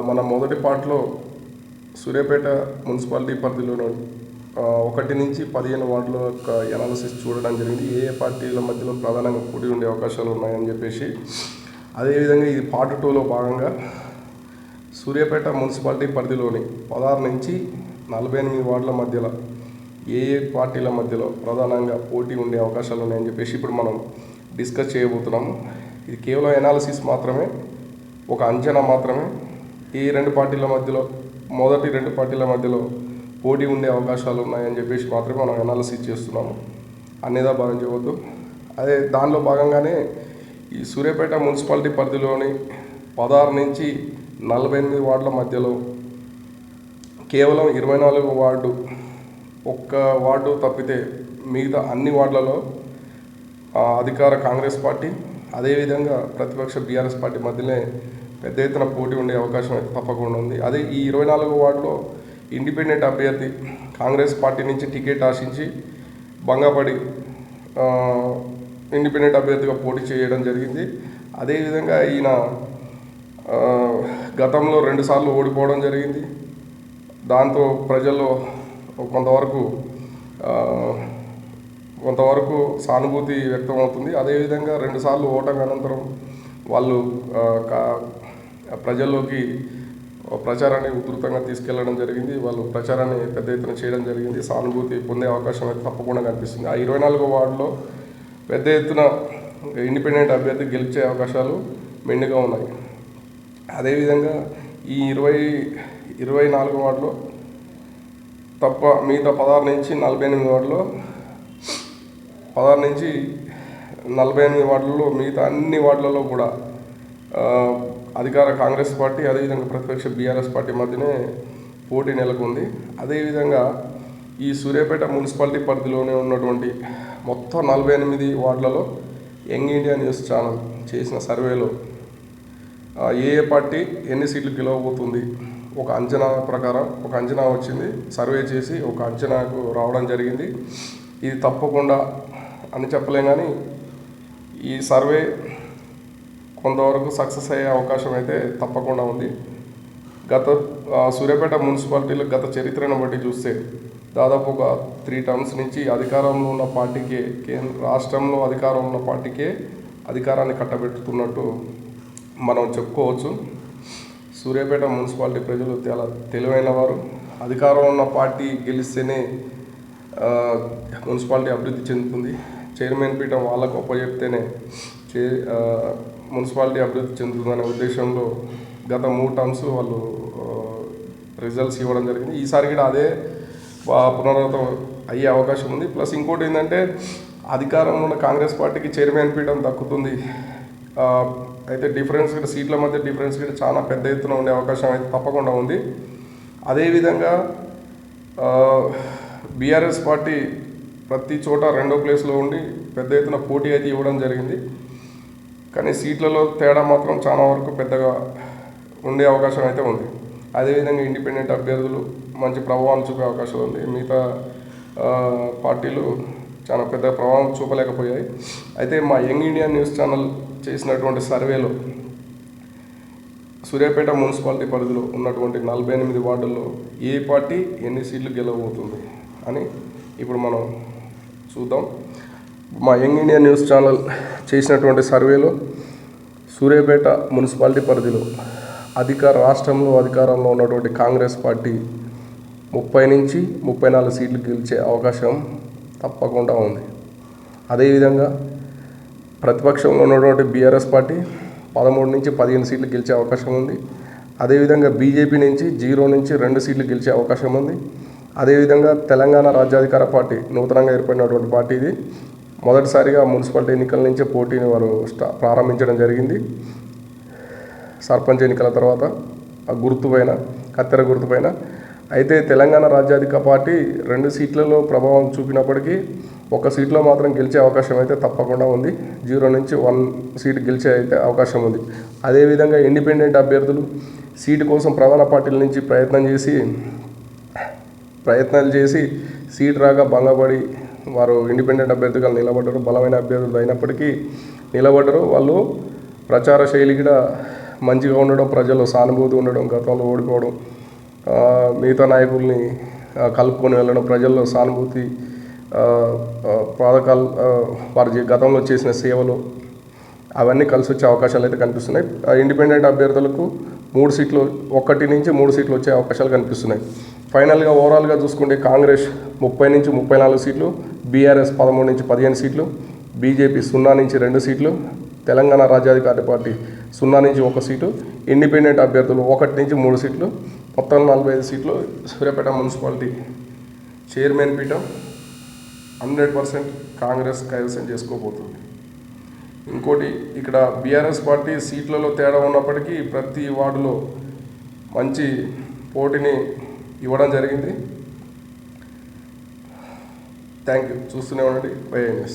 మన మొదటి పార్ట్లో సూర్యాపేట మున్సిపాలిటీ పరిధిలోని 1 నుంచి 15 వార్డుల యొక్క ఎనాలిసిస్ చూడడం జరిగింది. ఏ ఏ పార్టీల మధ్యలో ప్రధానంగా పోటీ ఉండే అవకాశాలు ఉన్నాయని చెప్పేసి. అదేవిధంగా ఇది పార్ట్ 2లో భాగంగా సూర్యాపేట మున్సిపాలిటీ పరిధిలోని 16 నుంచి 48 వార్డుల మధ్యలో ఏ ఏ పార్టీల మధ్యలో ప్రధానంగా పోటీ ఉండే అవకాశాలు ఉన్నాయని చెప్పేసి ఇప్పుడు మనం డిస్కస్ చేయబోతున్నాము. ఇది కేవలం ఎనాలిసిస్ మాత్రమే, ఒక అంచనా మాత్రమే. ఈ రెండు పార్టీల మధ్యలో మొదటి 2 పార్టీల మధ్యలో పోటీ ఉండే అవకాశాలు ఉన్నాయని చెప్పేసి మాత్రమే మనం ఎనాలిసిస్ చేస్తున్నాము. అన్నిదా భావించవద్దు. అదే దానిలో భాగంగానే ఈ సూర్యాపేట మున్సిపాలిటీ పరిధిలోని 16 నుంచి 48 వార్డుల మధ్యలో కేవలం 24 వార్డు, ఒక్క వార్డు తప్పితే మిగతా అన్ని వార్డులలో అధికార కాంగ్రెస్ పార్టీ, అదేవిధంగా ప్రతిపక్ష బీఆర్ఎస్ పార్టీ మధ్యనే పెద్ద ఎత్తున పోటీ ఉండే అవకాశం అయితే తప్పకుండా ఉంది. అదే ఈ 24 వార్డులో ఇండిపెండెంట్ అభ్యర్థి కాంగ్రెస్ పార్టీ నుంచి టికెట్ ఆశించి భంగపడి ఇండిపెండెంట్ అభ్యర్థిగా పోటీ చేయడం జరిగింది. అదేవిధంగా ఈయన గతంలో 2 సార్లు ఓడిపోవడం జరిగింది. దాంతో ప్రజల్లో కొంతవరకు సానుభూతి వ్యక్తమవుతుంది. అదేవిధంగా 2 సార్లు ఓటమి అనంతరం వాళ్ళు ప్రజల్లోకి ప్రచారాన్ని ఉధృతంగా తీసుకెళ్లడం జరిగింది. వాళ్ళు ప్రచారాన్ని పెద్ద ఎత్తున చేయడం జరిగింది. సానుభూతి పొందే అవకాశం అయితే తప్పకుండా కనిపిస్తుంది. ఆ 24 వార్డులో పెద్ద ఎత్తున ఇండిపెండెంట్ అభ్యర్థి గెలిచే అవకాశాలు మెండుగా ఉన్నాయి. అదేవిధంగా ఈ 24 వార్డులో తప్ప మిగతా 16 నుంచి 48 వార్డులో 16 నుంచి 48 వార్డులలో మిగతా అన్ని వార్డులలో కూడా అధికార కాంగ్రెస్ పార్టీ, అదేవిధంగా ప్రతిపక్ష బీఆర్ఎస్ పార్టీ మధ్యనే పోటీ నెలకొంది. అదేవిధంగా ఈ సూర్యాపేట మున్సిపాలిటీ పరిధిలోనే ఉన్నటువంటి మొత్తం 48 వార్డులలో యంగ్ ఇండియా న్యూస్ ఛానల్ చేసిన సర్వేలో ఏ ఏ పార్టీ ఎన్ని సీట్లు గెలవబోతుంది ఒక అంచనా ప్రకారం ఒక అంచనా వచ్చింది. సర్వే చేసి ఒక అంచనాకు రావడం జరిగింది. ఇది తప్పకుండా అని చెప్పలేం, కానీ ఈ సర్వే కొంతవరకు సక్సెస్ అయ్యే అవకాశం అయితే తప్పకుండా ఉంది. సూర్యాపేట మున్సిపాలిటీలో గత చరిత్రను బట్టి చూస్తే దాదాపు ఒక 3 టర్మ్స్ నుంచి అధికారంలో ఉన్న పార్టీకే, రాష్ట్రంలో అధికారంలో ఉన్న పార్టీకే అధికారాన్ని కట్టబెట్టుతున్నట్టు మనం చెప్పుకోవచ్చు. సూర్యాపేట మున్సిపాలిటీ ప్రజలు చాలా తెలివైన వారు. అధికారంలో ఉన్న పార్టీ గెలిస్తేనే మున్సిపాలిటీ అభివృద్ధి చెందుతుంది. చైర్మన్ పీఠం వాళ్ళకు అప్పచెప్తేనే మున్సిపాలిటీ అభివృద్ధి చెందుతుందనే ఉద్దేశంలో గత 3 టర్మ్స్ వాళ్ళు రిజల్ట్స్ ఇవ్వడం జరిగింది. ఈసారి కూడా అదే పునరావృతం అయ్యే అవకాశం ఉంది. ప్లస్ ఇంకోటి ఏంటంటే అధికారంలో ఉన్న కాంగ్రెస్ పార్టీకి చైర్మన్ పీఠం దక్కుతుంది. అయితే డిఫరెన్స్ కూడా సీట్ల మధ్య డిఫరెన్స్ కూడా చాలా పెద్ద ఎత్తున ఉండే అవకాశం అయితే తప్పకుండా ఉంది. అదేవిధంగా బీఆర్ఎస్ పార్టీ ప్రతి చోట 2వ ప్లేస్లో ఉండి పెద్ద ఎత్తున పోటీ అయితే ఇవ్వడం జరిగింది. కానీ సీట్లలో తేడా మాత్రం చాలా వరకు పెద్దగా ఉండే అవకాశం అయితే ఉంది. అదేవిధంగా ఇండిపెండెంట్ అభ్యర్థులు మంచి ప్రభావం చూపే అవకాశం ఉంది. మిగతా పార్టీలు చాలా పెద్ద ప్రభావం చూపలేకపోయాయి. అయితే మా యంగ్ ఇండియా న్యూస్ ఛానల్ చేసినటువంటి సర్వేలో సూర్యాపేట మున్సిపాలిటీ పరిధిలో ఉన్నటువంటి 48 వార్డుల్లో ఏ పార్టీ ఎన్ని సీట్లు గెలవబోతుంది అని ఇప్పుడు మనం చూద్దాం. మా యంగ్ ఇండియా న్యూస్ ఛానల్ చేసినటువంటి సర్వేలో సూర్యాపేట మున్సిపాలిటీ పరిధిలో రాష్ట్రంలో అధికారంలో ఉన్నటువంటి కాంగ్రెస్ పార్టీ 30 నుంచి 34 సీట్లు గెలిచే అవకాశం తప్పకుండా ఉంది. అదేవిధంగా ప్రతిపక్షంలో ఉన్నటువంటి బీఆర్ఎస్ పార్టీ 13 నుంచి 15 సీట్లు గెలిచే అవకాశం ఉంది. అదేవిధంగా బీజేపీ నుంచి 0 నుంచి 2 సీట్లు గెలిచే అవకాశం ఉంది. అదేవిధంగా తెలంగాణ రాజ్యాధికార పార్టీ నూతనంగా ఏర్పడినటువంటి పార్టీ ఇది మొదటిసారిగా మున్సిపాలిటీ ఎన్నికల నుంచే పోటీని వారు ప్రారంభించడం జరిగింది. సర్పంచ్ ఎన్నికల తర్వాత ఆ గుర్తుపైన కత్తెర గుర్తుపైన. అయితే తెలంగాణ రాజ్యాధికార పార్టీ 2 సీట్లలో ప్రభావం చూపినప్పటికీ 1 సీట్లో మాత్రం గెలిచే అవకాశం అయితే తప్పకుండా ఉంది. 0 నుంచి 1 సీటు గెలిచే అయితే అవకాశం ఉంది. అదేవిధంగా ఇండిపెండెంట్ అభ్యర్థులు సీటు కోసం ప్రధాన పార్టీల నుంచి ప్రయత్నాలు చేసి సీటు రాగా భంగపడి వారు ఇండిపెండెంట్ అభ్యర్థిగా నిలబడ్డారు. బలమైన అభ్యర్థులు అయినప్పటికీ నిలబడ్డారు. వాళ్ళు ప్రచార శైలి కూడా మంచిగా ఉండడం, ప్రజల్లో సానుభూతి ఉండడం, గతంలో ఓడిపోవడం, మిగతా నాయకుల్ని కలుపుకొని వెళ్ళడం, ప్రజల్లో సానుభూతి, పథకాలు, వారి గతంలో చేసిన సేవలు అవన్నీ కలిసి వచ్చే అవకాశాలు అయితే కనిపిస్తున్నాయి. ఇండిపెండెంట్ అభ్యర్థులకు 3 సీట్లు, 1 నుంచి 3 సీట్లు వచ్చే అవకాశాలు కనిపిస్తున్నాయి. ఫైనల్గా ఓవరాల్గా చూసుకుంటే కాంగ్రెస్ 30 నుంచి 34 సీట్లు, బీఆర్ఎస్ 13 నుంచి 15 సీట్లు, బీజేపీ 0 నుంచి 2 సీట్లు, తెలంగాణ రాజ్యాధికారి పార్టీ 0 నుంచి 1 సీటు, ఇండిపెండెంట్ అభ్యర్థులు 1 నుంచి 3 సీట్లు, మొత్తం 45 సీట్లు సూర్యాపేట మున్సిపాలిటీ చైర్మన్ పీఠం 100% కాంగ్రెస్ కైవసం చేసుకోబోతుంది. ఇంకోటి, ఇక్కడ బీఆర్ఎస్ పార్టీ సీట్లలో తేడా ఉన్నప్పటికీ ప్రతి వార్డులో మంచి పోటీని ఇవ్వడం జరిగింది. Thank you. చూస్తూనే ఉండండి YNS.